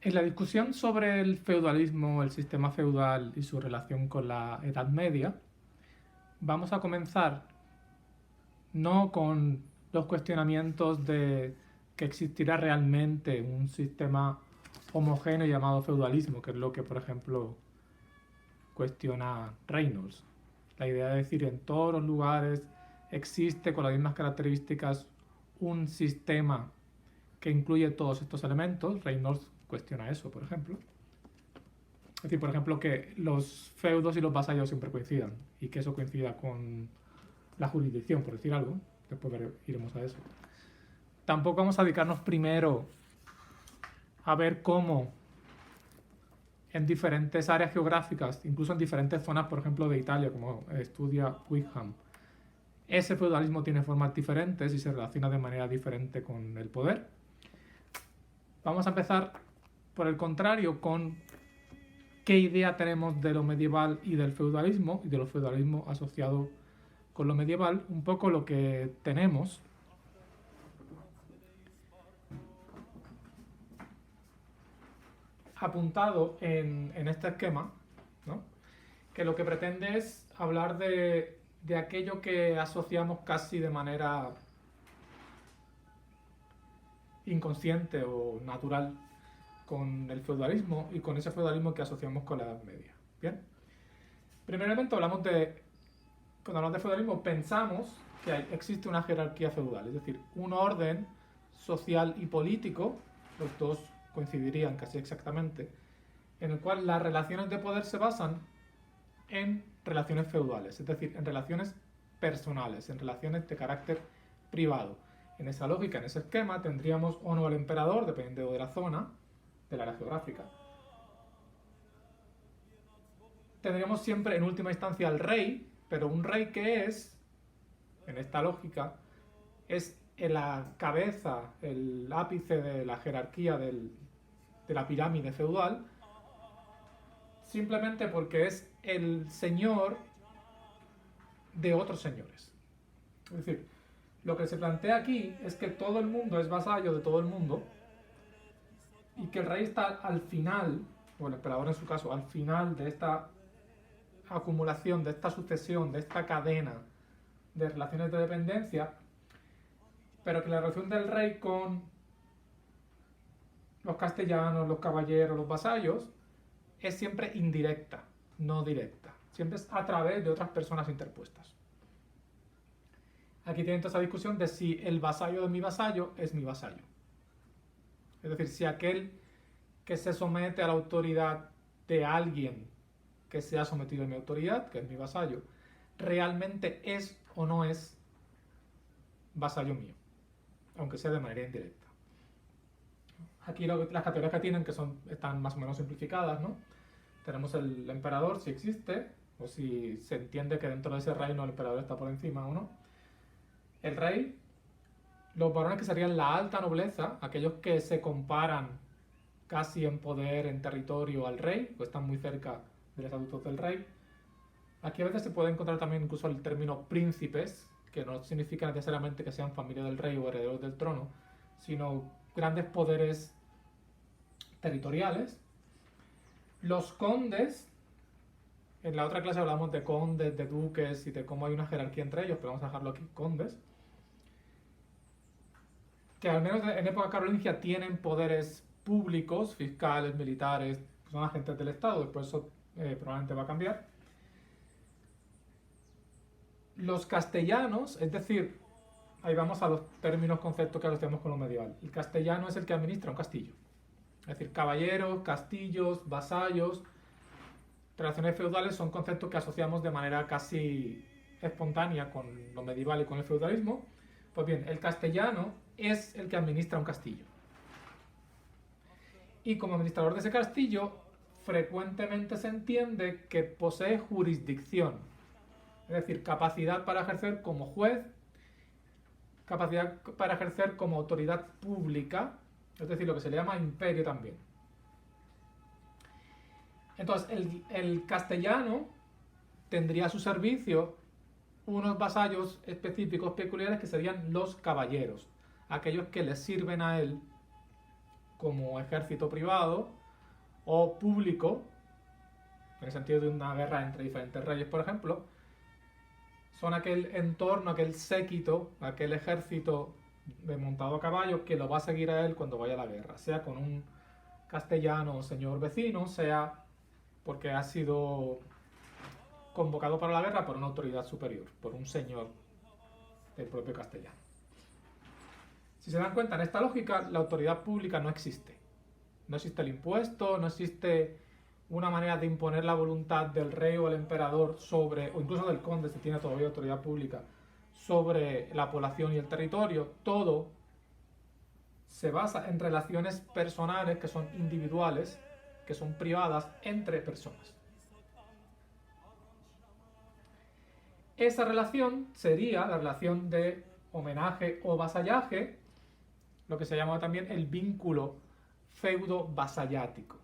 En la discusión sobre el feudalismo, el sistema feudal y su relación con la Edad Media, vamos a comenzar no con los cuestionamientos de que existirá realmente un sistema homogéneo llamado feudalismo, que es lo que, por ejemplo, cuestiona Reynolds. La idea de decir en todos los lugares existe con las mismas características un sistema que incluye todos estos elementos. Reynolds cuestiona eso, por ejemplo. Es decir, por ejemplo, que los feudos y los vasallos siempre coincidan y que eso coincida con la jurisdicción, por decir algo. Después iremos a eso. Tampoco vamos a dedicarnos primero a ver cómo en diferentes áreas geográficas, incluso en diferentes zonas, por ejemplo, de Italia, como estudia Wickham, ese feudalismo tiene formas diferentes y se relaciona de manera diferente con el poder. Vamos a empezar, por el contrario, con qué idea tenemos de lo medieval y del feudalismo, y de lo feudalismo asociado con lo medieval. Un poco lo que tenemos apuntado en este esquema, ¿no? Que lo que pretende es hablar de aquello que asociamos casi de manera inconsciente o natural con el feudalismo y con ese feudalismo que asociamos con la Edad Media. Bien. Primeramente cuando hablamos de feudalismo pensamos que existe una jerarquía feudal, es decir, un orden social y político, los dos coincidirían casi exactamente, en el cual las relaciones de poder se basan en relaciones feudales, es decir, en relaciones personales, en relaciones de carácter privado. En esa lógica, en ese esquema, tendríamos o no al emperador, dependiendo de la zona, del área geográfica. Tendríamos siempre en última instancia al rey, pero un rey que es, en esta lógica, es la cabeza, el ápice de la jerarquía de la pirámide feudal, simplemente porque es el señor de otros señores. Es decir, lo que se plantea aquí es que todo el mundo es vasallo de todo el mundo y que el rey está al final, o el emperador en su caso, al final de esta acumulación, de esta sucesión, de esta cadena de relaciones de dependencia, pero que la relación del rey con los castellanos, los caballeros, los vasallos, es siempre indirecta, no directa. Siempre es a través de otras personas interpuestas. Aquí tienen toda esa discusión de si el vasallo de mi vasallo es mi vasallo. Es decir, si aquel que se somete a la autoridad de alguien que se ha sometido a mi autoridad, que es mi vasallo, realmente es o no es vasallo mío, aunque sea de manera indirecta. Aquí las categorías que tienen están más o menos simplificadas, ¿no? Tenemos el emperador, si existe, o si se entiende que dentro de ese reino el emperador está por encima o no. El rey, los varones que serían la alta nobleza, aquellos que se comparan casi en poder, en territorio al rey, o están muy cerca de los estatutos del rey. Aquí a veces se puede encontrar también incluso el término príncipes, que no significa necesariamente que sean familia del rey o herederos del trono, sino grandes poderes territoriales. Los condes, en la otra clase hablamos de condes, de duques y de cómo hay una jerarquía entre ellos, pero vamos a dejarlo aquí, condes, que al menos en época carolingia tienen poderes públicos, fiscales, militares, son agentes del Estado, después eso probablemente va a cambiar. Los castellanos, es decir, ahí vamos a los términos, conceptos que asociamos con lo medieval. El castellano es el que administra un castillo. Es decir, caballeros, castillos, vasallos, relaciones feudales son conceptos que asociamos de manera casi espontánea con lo medieval y con el feudalismo. Pues bien, el castellano es el que administra un castillo. Y como administrador de ese castillo, frecuentemente se entiende que posee jurisdicción. Es decir, capacidad para ejercer como juez, capacidad para ejercer como autoridad pública, es decir, lo que se le llama imperio también. Entonces, el castellano tendría a su servicio unos vasallos específicos peculiares que serían los caballeros, aquellos que le sirven a él como ejército privado o público, en el sentido de una guerra entre diferentes reyes, por ejemplo, son aquel entorno, aquel séquito, aquel ejército de montado a caballo que lo va a seguir a él cuando vaya a la guerra, sea con un castellano o señor vecino, sea porque ha sido convocado para la guerra por una autoridad superior, por un señor del propio castellano. Si se dan cuenta, en esta lógica la autoridad pública no existe. No existe el impuesto, no existe una manera de imponer la voluntad del rey o el emperador sobre, o incluso del conde si tiene todavía autoridad pública, sobre la población y el territorio. Todo se basa en relaciones personales que son individuales, que son privadas entre personas. Esa relación sería la relación de homenaje o vasallaje, lo que se llama también el vínculo feudo-vasallático.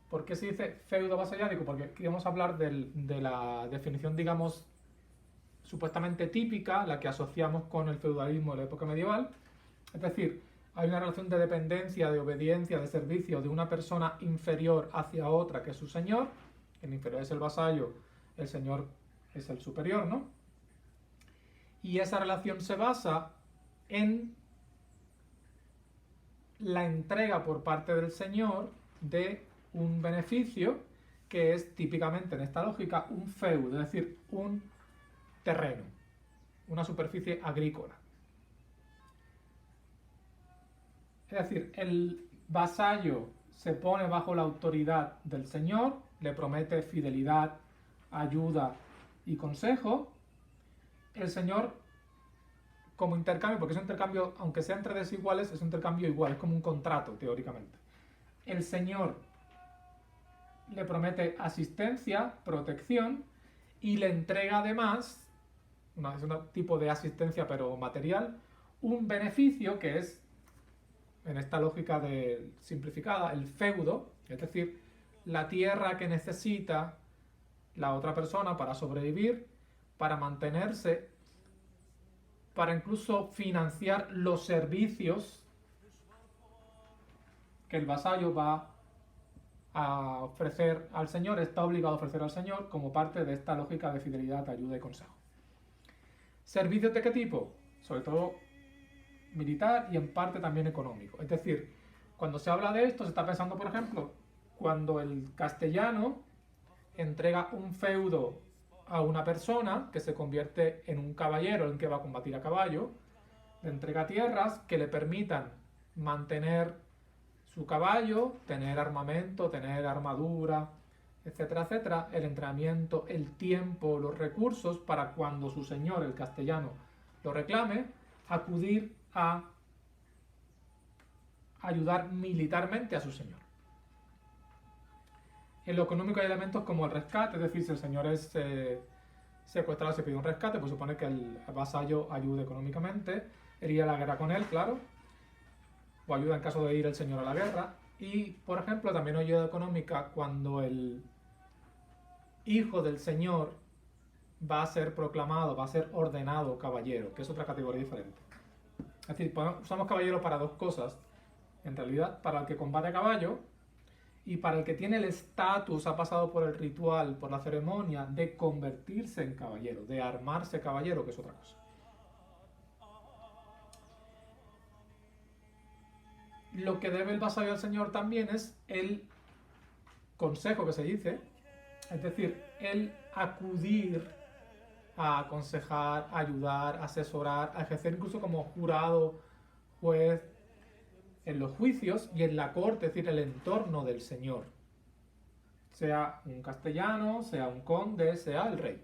¿Por qué se dice feudo-vasallático? Porque aquí vamos a hablar de la definición, digamos, supuestamente típica, la que asociamos con el feudalismo de la época medieval. Es decir, hay una relación de dependencia, de obediencia, de servicio de una persona inferior hacia otra que es su señor. El inferior es el vasallo, el señor es el superior, ¿no? Y esa relación se basa en la entrega por parte del señor de un beneficio que es típicamente en esta lógica un feudo, es decir, un terreno, una superficie agrícola. Es decir, el vasallo se pone bajo la autoridad del señor, le promete fidelidad, ayuda y consejo. El señor, como intercambio, porque es un intercambio, aunque sea entre desiguales, es un intercambio igual, es como un contrato, teóricamente. El señor le promete asistencia, protección, y le entrega además, es un tipo de asistencia pero material, un beneficio que es, en esta lógica de simplificada, el feudo, es decir, la tierra que necesita la otra persona para sobrevivir, para mantenerse, para incluso financiar los servicios que el vasallo va a ofrecer al señor, está obligado a ofrecer al señor como parte de esta lógica de fidelidad, ayuda y consejo. ¿Servicios de qué tipo? Sobre todo militar y en parte también económico. Es decir, cuando se habla de esto se está pensando, por ejemplo, cuando el castellano entrega un feudo a una persona que se convierte en un caballero en que va a combatir a caballo, le entrega tierras que le permitan mantener su caballo, tener armamento, tener armadura, etcétera, etcétera, el entrenamiento, el tiempo, los recursos para cuando su señor, el castellano, lo reclame, acudir a ayudar militarmente a su señor. En lo económico hay elementos como el rescate, es decir, si el señor es secuestrado, se pide un rescate, pues supone que el vasallo ayude económicamente, iría a la guerra con él, claro, o ayuda en caso de ir el señor a la guerra. Y, por ejemplo, también ayuda económica cuando el hijo del señor va a ser proclamado, va a ser ordenado caballero, que es otra categoría diferente. Es decir, usamos caballero para dos cosas, en realidad, para el que combate a caballo y para el que tiene el estatus, ha pasado por el ritual, por la ceremonia de convertirse en caballero, de armarse caballero, que es otra cosa. Lo que debe el vasallo al señor también es el consejo que se dice, es decir, el acudir a aconsejar, ayudar, asesorar, a ejercer incluso como jurado, juez, en los juicios y en la corte, es decir, el entorno del señor. Sea un castellano, sea un conde, sea el rey.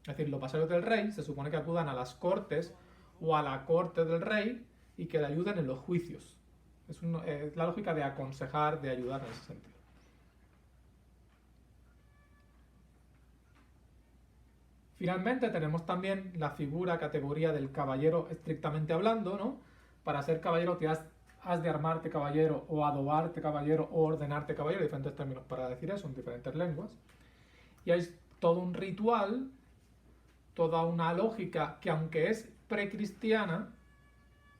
Es decir, los vasallos del rey se supone que acudan a las cortes o a la corte del rey y que le ayuden en los juicios. Es la lógica de aconsejar, de ayudar en ese sentido. Finalmente tenemos también la figura, categoría del caballero estrictamente hablando, ¿no? Para ser caballero te has de armarte caballero o adobarte caballero o ordenarte caballero, diferentes términos para decir eso en diferentes lenguas. Y hay todo un ritual, toda una lógica que aunque es precristiana,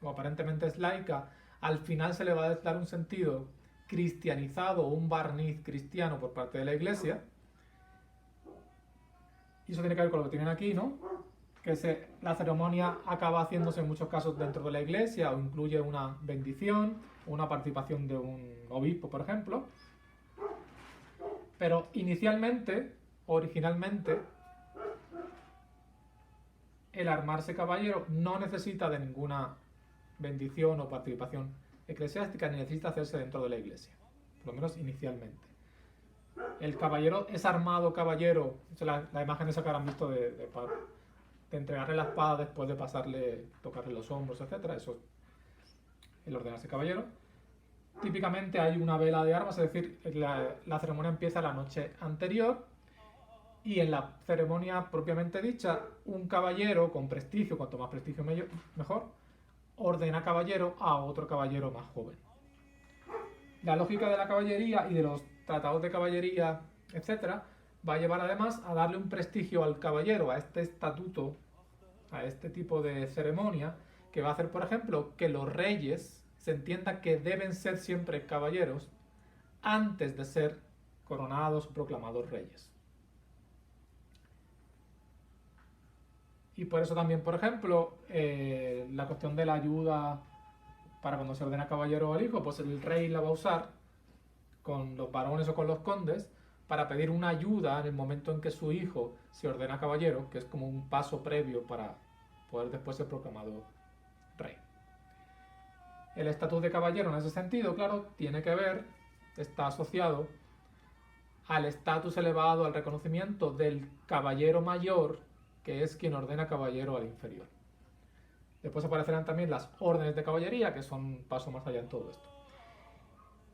o aparentemente es laica, al final se le va a dar un sentido cristianizado o un barniz cristiano por parte de la Iglesia. Y eso tiene que ver con lo que tienen aquí, ¿no? Que la ceremonia acaba haciéndose en muchos casos dentro de la Iglesia o incluye una bendición, una participación de un obispo, por ejemplo. Pero inicialmente, originalmente, el armarse caballero no necesita de ninguna bendición o participación eclesiástica, ni necesita hacerse dentro de la Iglesia, por lo menos inicialmente. El caballero es armado caballero, la imagen esa que habrán visto de entregarle la espada después de tocarle los hombros, etc. Eso es el ordenarse caballero. Típicamente hay una vela de armas, es decir, la ceremonia empieza la noche anterior y en la ceremonia propiamente dicha, un caballero con prestigio, cuanto más prestigio mejor, ordena caballero a otro caballero más joven. La lógica de la caballería y de los tratados de caballería, etc., va a llevar además a darle un prestigio al caballero, a este estatuto, a este tipo de ceremonia, que va a hacer, por ejemplo, que los reyes se entienda que deben ser siempre caballeros antes de ser coronados o proclamados reyes. Y por eso también, por ejemplo, la cuestión de la ayuda para cuando se ordena caballero al hijo, pues el rey la va a usar con los varones o con los condes para pedir una ayuda en el momento en que su hijo se ordena caballero, que es como un paso previo para poder después ser proclamado rey. El estatus de caballero en ese sentido, claro, tiene que ver, está asociado al estatus elevado, al reconocimiento del caballero mayor, que es quien ordena caballero al inferior. Después aparecerán también las órdenes de caballería, que son un paso más allá en todo esto.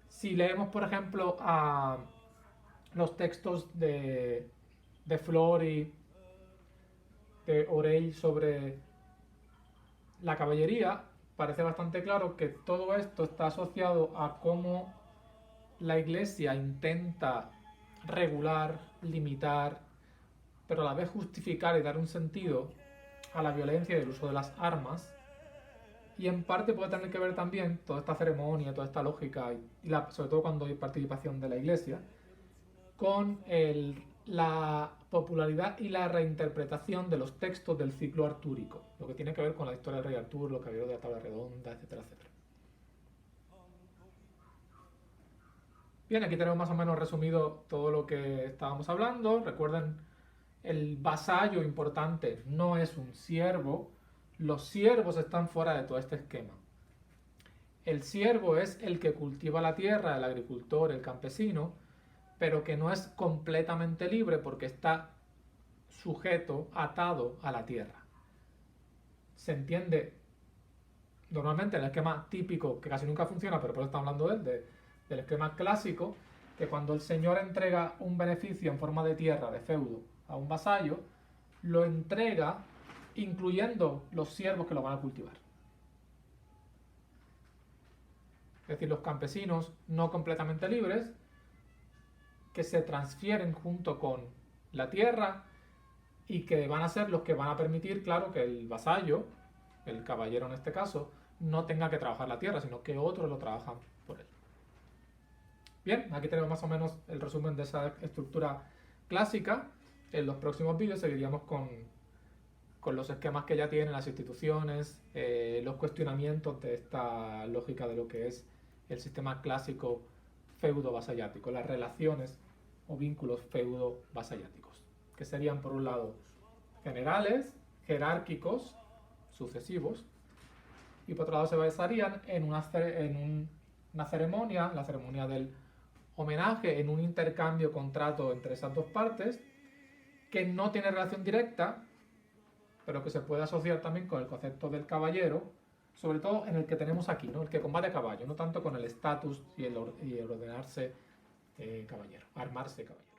Si leemos, por ejemplo, a los textos de Flori, de Orell sobre la caballería, parece bastante claro que todo esto está asociado a cómo la Iglesia intenta regular, limitar, pero a la vez justificar y dar un sentido a la violencia y el uso de las armas. Y en parte puede tener que ver también toda esta ceremonia, toda esta lógica, sobre todo cuando hay participación de la Iglesia, con la popularidad y la reinterpretación de los textos del ciclo artúrico, lo que tiene que ver con la historia del rey Arturo, los caballeros de la tabla redonda, etcétera, etcétera. Bien, aquí tenemos más o menos resumido todo lo que estábamos hablando. Recuerden, el vasallo importante no es un siervo. Los siervos están fuera de todo este esquema. El siervo es el que cultiva la tierra, el agricultor, el campesino, pero que no es completamente libre porque está sujeto, atado a la tierra. Se entiende normalmente el esquema típico, que casi nunca funciona, pero por eso estamos hablando del esquema clásico, que cuando el señor entrega un beneficio en forma de tierra, de feudo, a un vasallo, lo entrega incluyendo los siervos que lo van a cultivar. Es decir, los campesinos no completamente libres, que se transfieren junto con la tierra y que van a ser los que van a permitir, claro, que el vasallo, el caballero en este caso, no tenga que trabajar la tierra, sino que otros lo trabajan por él. Bien, aquí tenemos más o menos el resumen de esa estructura clásica. En los próximos vídeos seguiríamos con los esquemas que ya tienen las instituciones, los cuestionamientos de esta lógica de lo que es el sistema clásico feudo-vasallático, las relaciones o vínculos feudo-vasalláticos, que serían por un lado generales, jerárquicos, sucesivos, y por otro lado se basarían en una ceremonia, la ceremonia del homenaje, en un intercambio, contrato entre esas dos partes, que no tiene relación directa, pero que se puede asociar también con el concepto del caballero, sobre todo en el que tenemos aquí, ¿no? El que combate a caballo, no tanto con el estatus y el ordenarse caballero, armarse caballero.